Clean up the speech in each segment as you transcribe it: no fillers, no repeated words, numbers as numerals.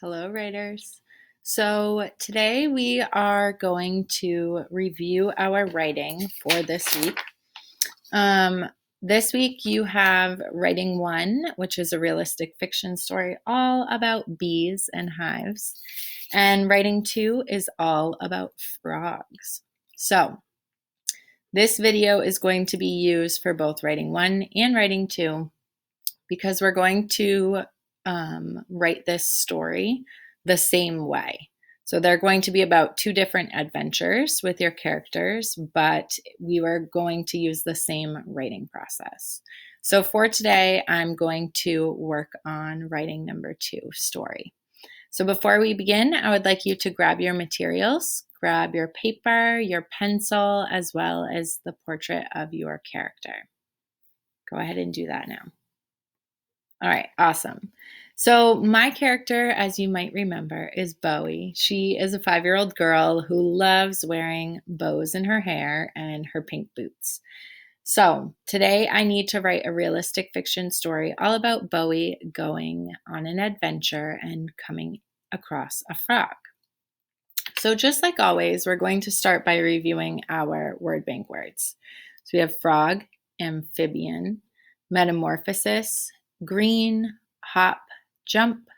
Hello, writers. So today we are going to review our writing for this week. This week you have writing one, which is a realistic fiction story all about bees and hives. And writing two is all about frogs. So this video is going to be used for both writing one and writing two because we're going to write this story the same way. So they're going to be about two different adventures with your characters, but we were going to use the same writing process. So for today, I'm going to work on writing number two story. So before we begin, I would like you to grab your materials, grab your paper, your pencil, as well as the portrait of your character. Go ahead and do that now. All right, awesome. So, my character, as you might remember, is Bowie. She is a 5-year-old girl who loves wearing bows in her hair and her pink boots. So, today I need to write a realistic fiction story all about Bowie going on an adventure and coming across a frog. So, just like always, we're going to start by reviewing our word bank words. So, we have frog, amphibian, metamorphosis, green, hop, jump,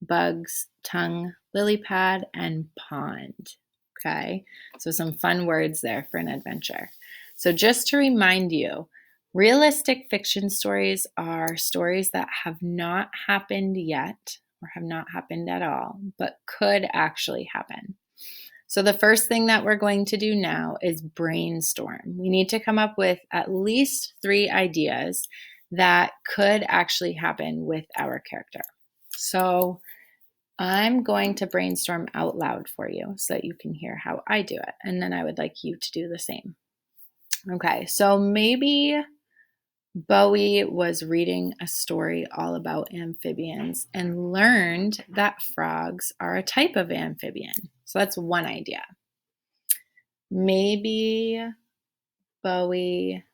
bugs, tongue, lily pad, and pond. Okay, so some fun words there for an adventure. So, just to remind you, realistic fiction stories are stories that have not happened yet or have not happened at all, but could actually happen. So, the first thing that we're going to do now is brainstorm. We need to come up with at least 3 ideas that could actually happen with our character. So, I'm going to brainstorm out loud for you so that you can hear how I do it. And then I would like you to do the same. Okay, so maybe Bowie was reading a story all about amphibians and learned that frogs are a type of amphibian. So that's one idea. Maybe Bowie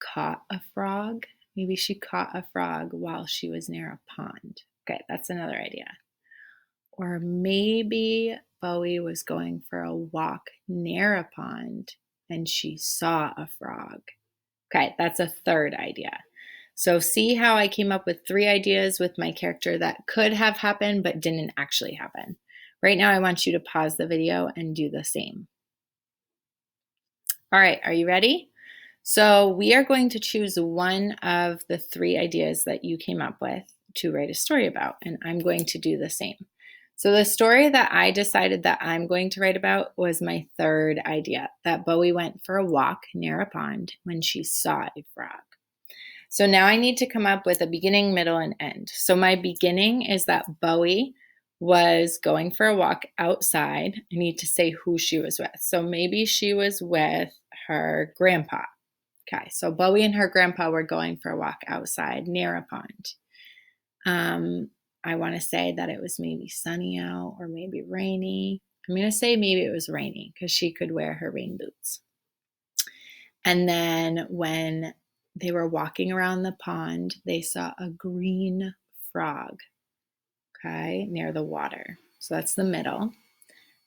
caught a frog. Maybe she caught a frog while she was near a pond. Okay, that's another idea. Or maybe Bowie was going for a walk near a pond and she saw a frog. Okay, that's a third idea. So see how I came up with 3 ideas with my character that could have happened but didn't actually happen. Right now I want you to pause the video and do the same. All right, are you ready? So we are going to choose one of the 3 ideas that you came up with to write a story about, and I'm going to do the same. So the story that I decided that I'm going to write about was my third idea, that Bowie went for a walk near a pond when she saw a frog. So now I need to come up with a beginning, middle, and end. So my beginning is that Bowie was going for a walk outside. I need to say who she was with. So maybe she was with her grandpa. Okay, so Bowie and her grandpa were going for a walk outside near a pond. I want to say that it was maybe sunny out or maybe rainy. I'm going to say maybe it was rainy because she could wear her rain boots. And then when they were walking around the pond, they saw a green frog, okay, near the water. So that's the middle.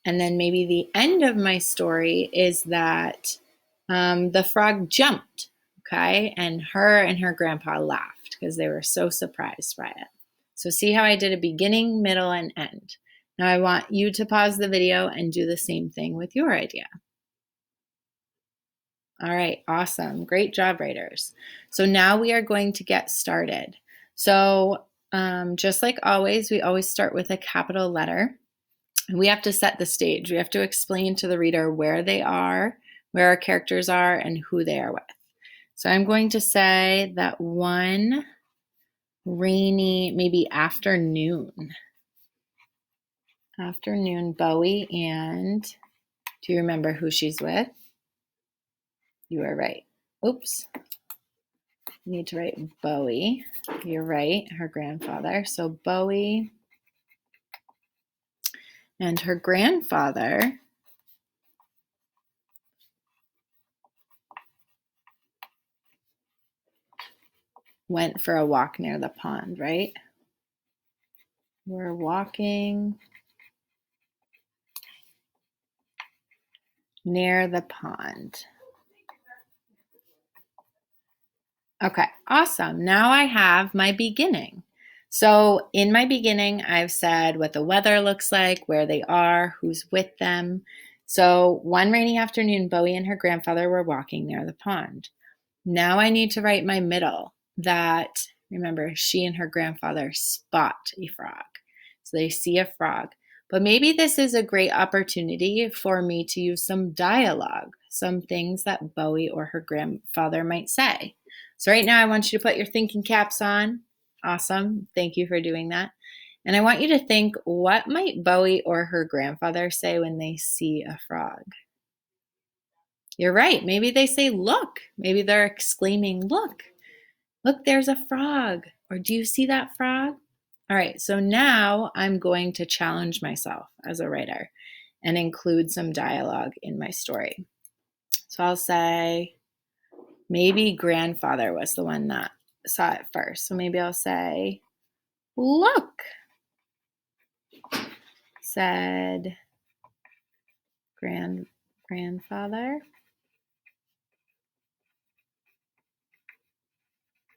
And then maybe the end of my story is that the frog jumped, okay, and her grandpa laughed because they were so surprised by it. So see how I did a beginning, middle, and end. Now I want you to pause the video and do the same thing with your idea. All right, awesome. Great job, writers. So now we are going to get started. So just like always, we always start with a capital letter. We have to set the stage. We have to explain to the reader where they are, where our characters are, and who they are with. So I'm going to say that one rainy, maybe afternoon, Bowie, and do you remember who she's with? You are right. Oops. You need to write Bowie. You're right, her grandfather. So Bowie and her grandfather went for a walk near the pond, right? were walking near the pond. Okay, awesome. Now I have my beginning. So in my beginning, I've said what the weather looks like, where they are, who's with them. So one rainy afternoon, Bowie and her grandfather were walking near the pond. Now I need to write my middle that, remember, she and her grandfather spot a frog. So they see a frog. But maybe this is a great opportunity for me to use some dialogue, some things that Bowie or her grandfather might say. So right now I want you to put your thinking caps on. Awesome. Thank you for doing that. And I want you to think, what might Bowie or her grandfather say when they see a frog? You're right. Maybe they say, look. Maybe they're exclaiming, look, there's a frog. Or do you see that frog? All right. So now I'm going to challenge myself as a writer and include some dialogue in my story. So I'll say, maybe grandfather was the one that saw it first. So maybe I'll say, look, said grandfather.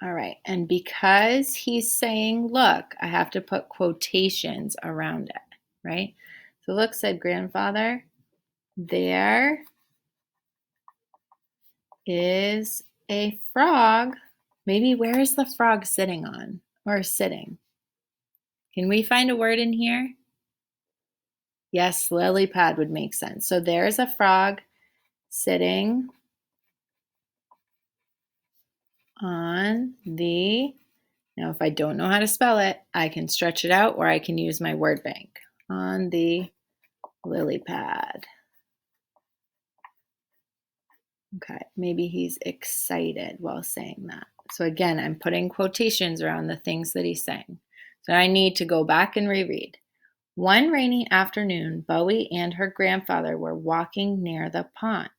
All right. And because he's saying, look, I have to put quotations around it, right? So look, said grandfather, there is a frog. Maybe where is the frog sitting on or sitting? Can we find a word in here? Yes, lily pad would make sense. So there's a frog sitting on the, now if I don't know how to spell it, I can stretch it out or I can use my word bank. On the lily pad. Okay, maybe he's excited while saying that. So again, I'm putting quotations around the things that he's saying. So I need to go back and reread. One rainy afternoon, Bowie and her grandfather were walking near the pond.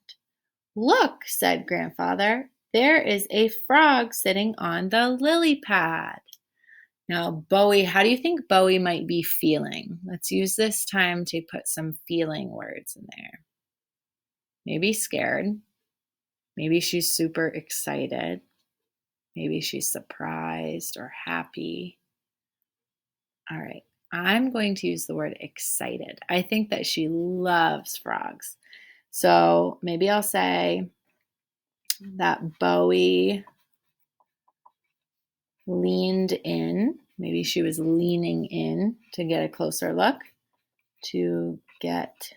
Look, said grandfather, there is a frog sitting on the lily pad. Now, Bowie, how do you think Bowie might be feeling? Let's use this time to put some feeling words in there. Maybe scared. Maybe she's super excited. Maybe she's surprised or happy. All right, I'm going to use the word excited. I think that she loves frogs. So maybe I'll say that Bowie leaned in. Maybe she was leaning in to get a closer look. To get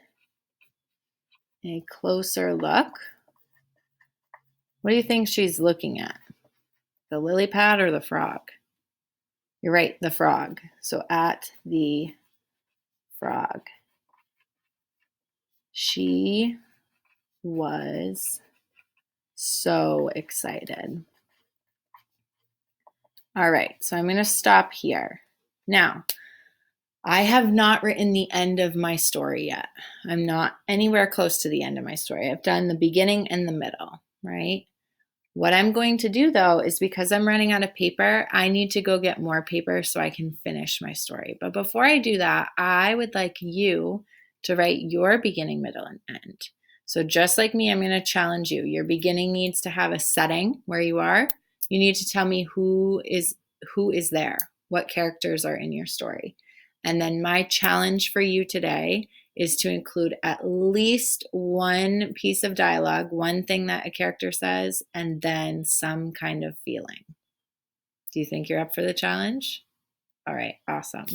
a closer look. What do you think she's looking at? The lily pad or the frog? You're right, the frog. So at the frog. She was so excited. All right, so I'm going to stop here. Now, I have not written the end of my story yet. I'm not anywhere close to the end of my story. I've done the beginning and the middle, right? What I'm going to do though is because I'm running out of paper, I need to go get more paper so I can finish my story. But before I do that, I would like you to write your beginning, middle, and end. So just like me, I'm going to challenge you. Your beginning needs to have a setting where you are. You need to tell me who is there, what characters are in your story. And then my challenge for you today is to include at least one piece of dialogue, one thing that a character says, and then some kind of feeling. Do you think you're up for the challenge? All right, awesome.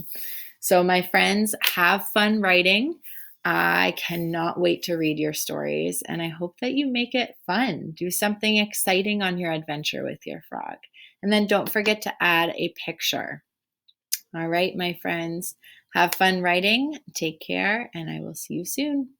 So my friends, have fun writing. I cannot wait to read your stories, and I hope that you make it fun. Do something exciting on your adventure with your frog. And then don't forget to add a picture. All right, my friends, have fun writing. Take care, and I will see you soon.